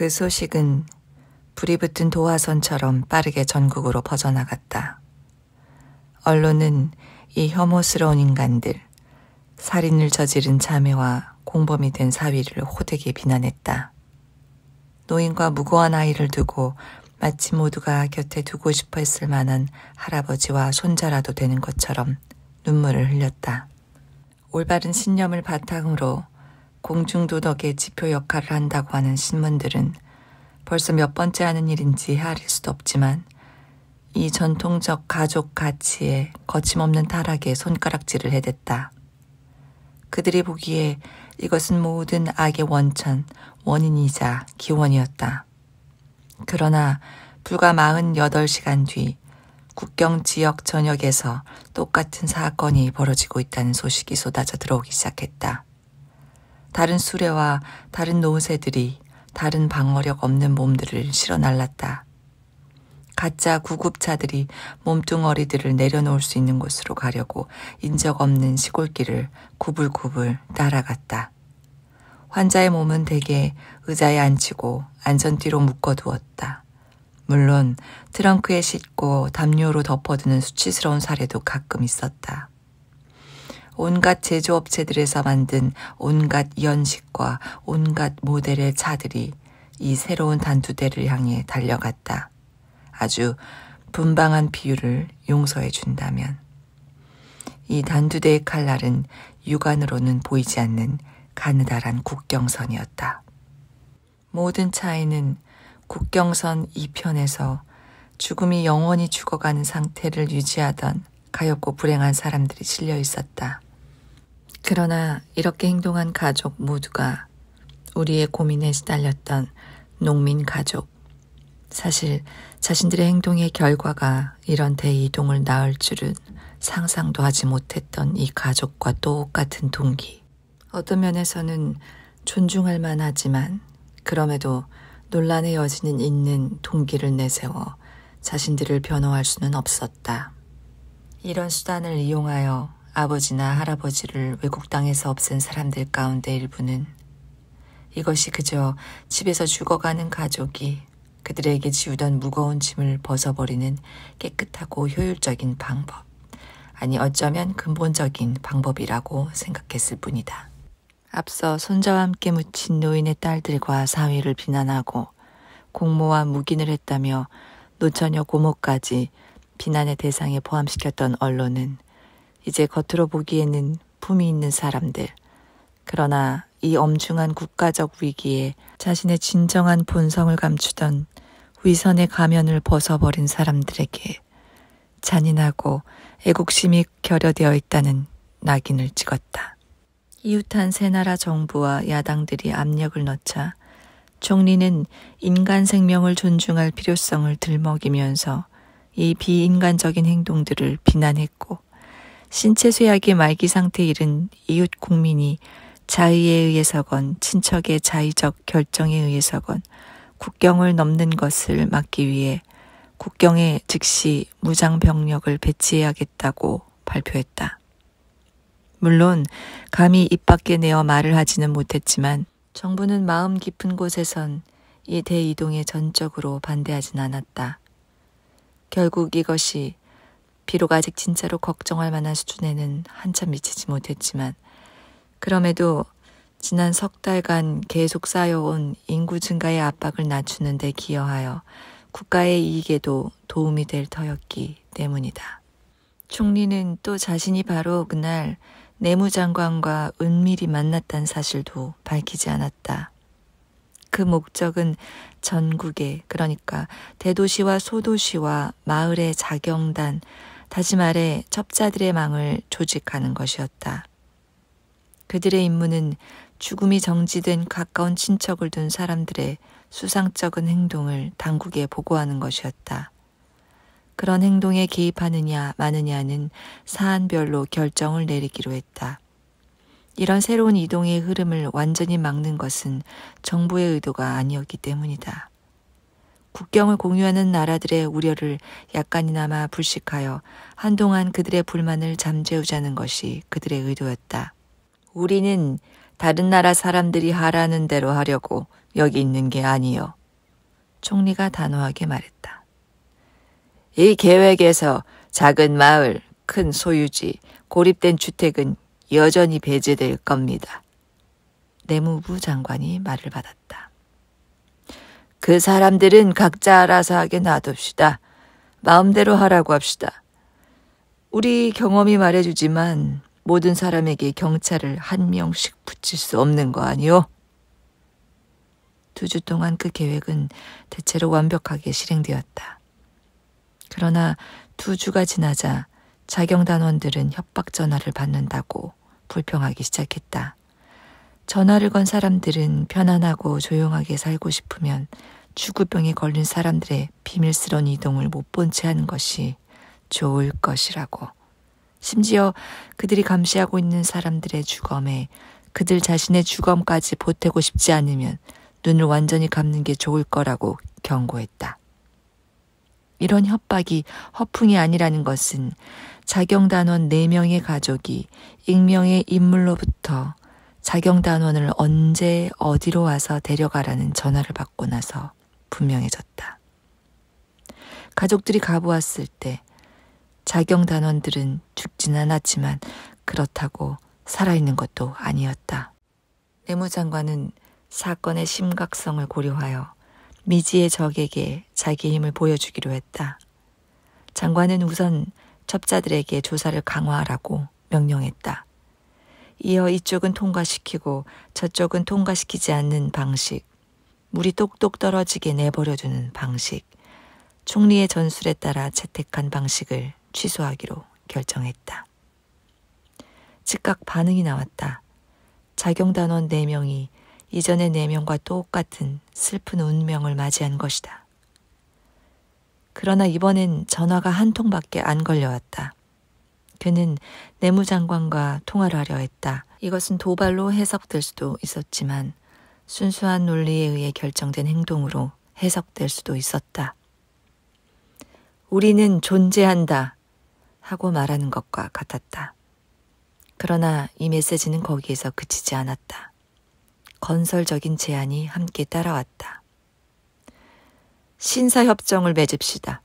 그 소식은 불이 붙은 도화선처럼 빠르게 전국으로 퍼져나갔다. 언론은 이 혐오스러운 인간들, 살인을 저지른 자매와 공범이 된 사위를 호되게 비난했다. 노인과 무고한 아이를 두고 마치 모두가 곁에 두고 싶어 했을 만한 할아버지와 손자라도 되는 것처럼 눈물을 흘렸다. 올바른 신념을 바탕으로 공중도덕의 지표 역할을 한다고 하는 신문들은 벌써 몇 번째 하는 일인지 헤아릴 수도 없지만 이 전통적 가족 가치에 거침없는 타락에 손가락질을 해댔다. 그들이 보기에 이것은 모든 악의 원천, 원인이자 기원이었다. 그러나 불과 48시간 뒤 국경 지역 전역에서 똑같은 사건이 벌어지고 있다는 소식이 쏟아져 들어오기 시작했다. 다른 수레와 다른 노새들이 다른 방어력 없는 몸들을 실어 날랐다. 가짜 구급차들이 몸뚱어리들을 내려놓을 수 있는 곳으로 가려고 인적 없는 시골길을 구불구불 따라갔다. 환자의 몸은 대개 의자에 앉히고 안전띠로 묶어두었다. 물론 트렁크에 싣고 담요로 덮어두는 수치스러운 사례도 가끔 있었다. 온갖 제조업체들에서 만든 온갖 연식과 온갖 모델의 차들이 이 새로운 단두대를 향해 달려갔다. 아주 분방한 비유를 용서해 준다면 이 단두대의 칼날은 육안으로는 보이지 않는 가느다란 국경선이었다. 모든 차에는 국경선 이편에서 죽음이 영원히 죽어가는 상태를 유지하던 가엾고 불행한 사람들이 실려 있었다. 그러나 이렇게 행동한 가족 모두가 우리의 고민에 시달렸던 농민 가족. 사실 자신들의 행동의 결과가 이런 대이동을 낳을 줄은 상상도 하지 못했던 이 가족과 똑같은 동기. 어떤 면에서는 존중할 만하지만 그럼에도 논란의 여지는 있는 동기를 내세워 자신들을 변호할 수는 없었다. 이런 수단을 이용하여 아버지나 할아버지를 외국 땅에서 없앤 사람들 가운데 일부는 이것이 그저 집에서 죽어가는 가족이 그들에게 지우던 무거운 짐을 벗어버리는 깨끗하고 효율적인 방법, 아니 어쩌면 근본적인 방법이라고 생각했을 뿐이다. 앞서 손자와 함께 묻힌 노인의 딸들과 사위를 비난하고 공모와 묵인을 했다며 노처녀 고모까지 비난의 대상에 포함시켰던 언론은 이제 겉으로 보기에는 품이 있는 사람들, 그러나 이 엄중한 국가적 위기에 자신의 진정한 본성을 감추던 위선의 가면을 벗어버린 사람들에게 잔인하고 애국심이 결여되어 있다는 낙인을 찍었다. 이웃한 세 나라 정부와 야당들이 압력을 넣자 총리는 인간 생명을 존중할 필요성을 들먹이면서 이 비인간적인 행동들을 비난했고 신체 쇠약의 말기 상태에 이른 이웃 국민이 자의에 의해서건 친척의 자의적 결정에 의해서건 국경을 넘는 것을 막기 위해 국경에 즉시 무장병력을 배치해야겠다고 발표했다. 물론 감히 입 밖에 내어 말을 하지는 못했지만 정부는 마음 깊은 곳에선 이 대이동에 전적으로 반대하진 않았다. 결국 이것이 비록 아직 진짜로 걱정할 만한 수준에는 한참 미치지 못했지만 그럼에도 지난 석 달간 계속 쌓여온 인구 증가의 압박을 낮추는 데 기여하여 국가의 이익에도 도움이 될 터였기 때문이다. 총리는 또 자신이 바로 그날 내무장관과 은밀히 만났다는 사실도 밝히지 않았다. 그 목적은 전국에, 그러니까 대도시와 소도시와 마을의 자경단, 다시 말해 첩자들의 망을 조직하는 것이었다. 그들의 임무는 죽음이 정지된 가까운 친척을 둔 사람들의 수상쩍은 행동을 당국에 보고하는 것이었다. 그런 행동에 개입하느냐 마느냐는 사안별로 결정을 내리기로 했다. 이런 새로운 이동의 흐름을 완전히 막는 것은 정부의 의도가 아니었기 때문이다. 국경을 공유하는 나라들의 우려를 약간이나마 불식하여 한동안 그들의 불만을 잠재우자는 것이 그들의 의도였다. 우리는 다른 나라 사람들이 하라는 대로 하려고 여기 있는 게 아니요. 총리가 단호하게 말했다. 이 계획에서 작은 마을, 큰 소유지, 고립된 주택은 여전히 배제될 겁니다. 내무부 장관이 말을 받았다. 그 사람들은 각자 알아서 하게 놔둡시다. 마음대로 하라고 합시다. 우리 경험이 말해주지만 모든 사람에게 경찰을 한 명씩 붙일 수 없는 거 아니오? 2주 동안 그 계획은 대체로 완벽하게 실행되었다. 그러나 2주가 지나자 자경단원들은 협박 전화를 받는다고 불평하기 시작했다. 전화를 건 사람들은 편안하고 조용하게 살고 싶으면 죽을병에 걸린 사람들의 비밀스러운 이동을 못 본 채 하는 것이 좋을 것이라고. 심지어 그들이 감시하고 있는 사람들의 주검에 그들 자신의 주검까지 보태고 싶지 않으면 눈을 완전히 감는 게 좋을 거라고 경고했다. 이런 협박이 허풍이 아니라는 것은 자경단원 4명의 가족이 익명의 인물로부터 자경단원을 언제 어디로 와서 데려가라는 전화를 받고 나서 분명해졌다. 가족들이 가보았을 때 자경단원들은 죽진 않았지만 그렇다고 살아있는 것도 아니었다. 내무장관은 사건의 심각성을 고려하여 미지의 적에게 자기 힘을 보여주기로 했다. 장관은 우선 첩자들에게 조사를 강화하라고 명령했다. 이어 이쪽은 통과시키고 저쪽은 통과시키지 않는 방식, 물이 똑똑 떨어지게 내버려두는 방식, 총리의 전술에 따라 채택한 방식을 취소하기로 결정했다. 즉각 반응이 나왔다. 자경단원 4명이 이전의 4명과 똑같은 슬픈 운명을 맞이한 것이다. 그러나 이번엔 전화가 한 통밖에 안 걸려왔다. 그는 내무장관과 통화를 하려 했다. 이것은 도발로 해석될 수도 있었지만 순수한 논리에 의해 결정된 행동으로 해석될 수도 있었다. 우리는 존재한다 하고 말하는 것과 같았다. 그러나 이 메시지는 거기에서 그치지 않았다. 건설적인 제안이 함께 따라왔다. 신사협정을 맺읍시다.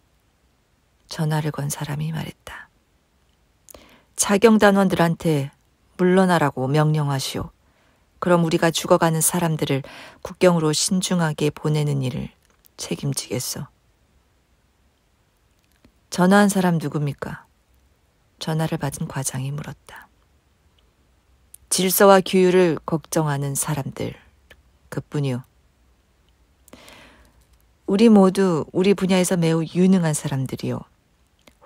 전화를 건 사람이 말했다. 자경단원들한테 물러나라고 명령하시오. 그럼 우리가 죽어가는 사람들을 국경으로 신중하게 보내는 일을 책임지겠소. 전화한 사람 누굽니까? 전화를 받은 과장이 물었다. 질서와 규율을 걱정하는 사람들, 그뿐이오. 우리 모두 우리 분야에서 매우 유능한 사람들이요.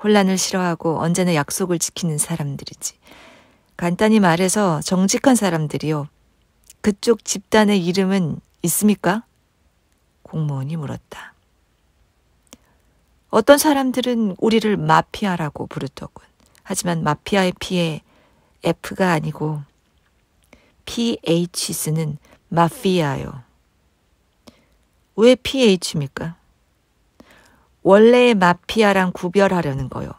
혼란을 싫어하고 언제나 약속을 지키는 사람들이지. 간단히 말해서 정직한 사람들이요. 그쪽 집단의 이름은 있습니까? 공무원이 물었다. 어떤 사람들은 우리를 마피아라고 부르더군. 하지만 마피아의 P에 F가 아니고 PH 쓰는 마피아요. 왜 PH입니까? 원래의 마피아랑 구별하려는 거요.